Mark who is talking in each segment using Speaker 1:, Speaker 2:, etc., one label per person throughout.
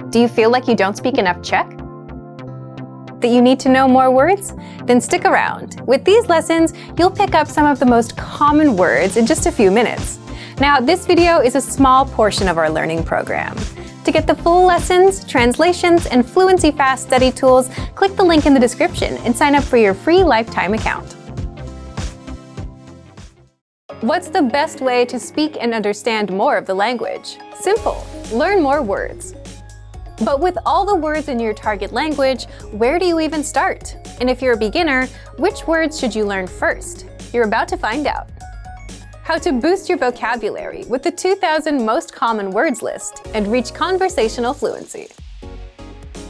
Speaker 1: Do you feel like you don't speak enough Czech? That you need to know more words? Then stick around. With these lessons, you'll pick up some of the most common words in just a few minutes. Now, this video is a small portion of our learning program. To get the full lessons, translations, and fluency fast study tools, click the link in the description and sign up for your free lifetime account. What's the best way to speak and understand more of the language? Simple. Learn more words. But with all the words in your target language, where do you even start? And if you're a beginner, which words should you learn first? You're about to find out. How to boost your vocabulary with the 2,000 most common words list and reach conversational fluency.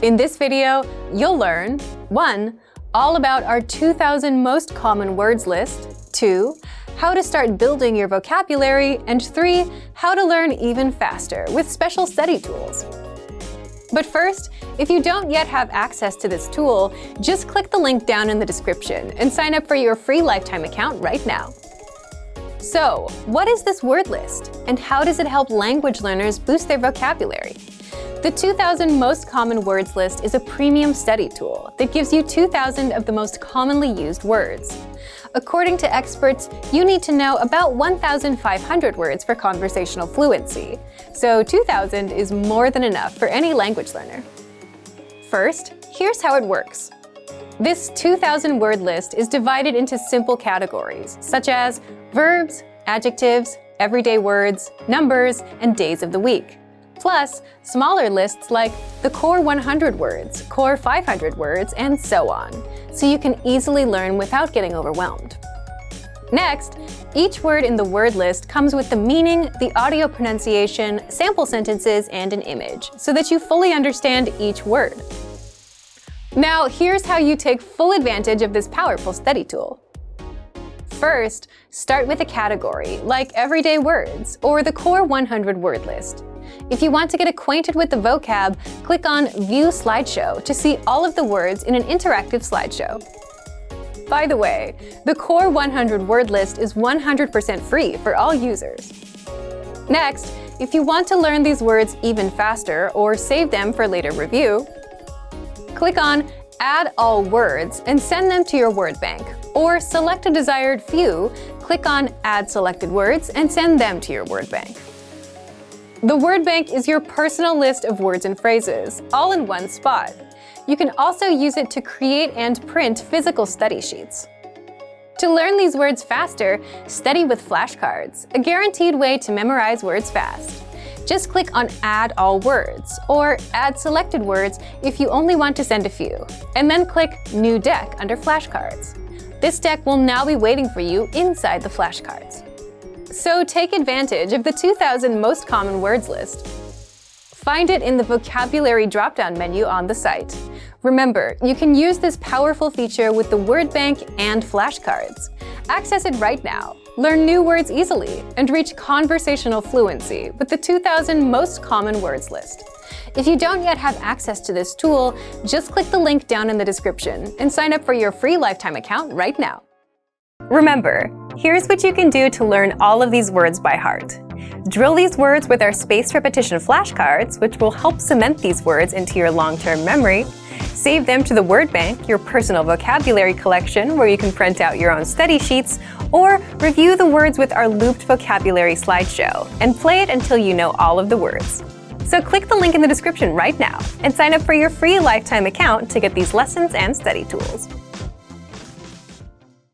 Speaker 1: In this video, you'll learn 1. All about our 2,000 most common words list, 2. How to start building your vocabulary, and 3. How to learn even faster with special study tools. But first, if you don't yet have access to this tool, just click the link down in the description and sign up for your free lifetime account right now. So, what is this word list, and how does it help language learners boost their vocabulary? The 2,000 most common words list is a premium study tool that gives you 2,000 of the most commonly used words. According to experts, you need to know about 1,500 words for conversational fluency, so 2,000 is more than enough for any language learner. First, here's how it works. This 2,000 word list is divided into simple categories, such as verbs, adjectives, everyday words, numbers, and days of the week. Plus, smaller lists like the core 100 words, core 500 words, and so on, so you can easily learn without getting overwhelmed. Next, each word in the word list comes with the meaning, the audio pronunciation, sample sentences, and an image, so that you fully understand each word. Now, here's how you take full advantage of this powerful study tool. First, start with a category, like everyday words, or the core 100 word list. If you want to get acquainted with the vocab, click on View Slideshow to see all of the words in an interactive slideshow. By the way, the core 100 word list is 100% free for all users. Next, if you want to learn these words even faster or save them for later review, click on Add All Words and send them to your word bank, or select a desired few, click on Add Selected Words and send them to your word bank. The word bank is your personal list of words and phrases, all in one spot. You can also use it to create and print physical study sheets. To learn these words faster, study with flashcards, a guaranteed way to memorize words fast. Just click on Add All Words, or Add Selected Words if you only want to send a few, and then click New Deck under Flashcards. This deck will now be waiting for you inside the flashcards. So take advantage of the 2,000 most common words list. Find it in the vocabulary drop-down menu on the site. Remember, you can use this powerful feature with the word bank and flashcards. Access it right now. Learn new words easily and reach conversational fluency with the 2,000 most common words list. If you don't yet have access to this tool, just click the link down in the description and sign up for your free lifetime account right now. Remember, here's what you can do to learn all of these words by heart. Drill these words with our spaced repetition flashcards, which will help cement these words into your long-term memory. Save them to the word bank, your personal vocabulary collection, where you can print out your own study sheets, or review the words with our looped vocabulary slideshow, and play it until you know all of the words. So click the link in the description right now and sign up for your free lifetime account to get these lessons and study tools.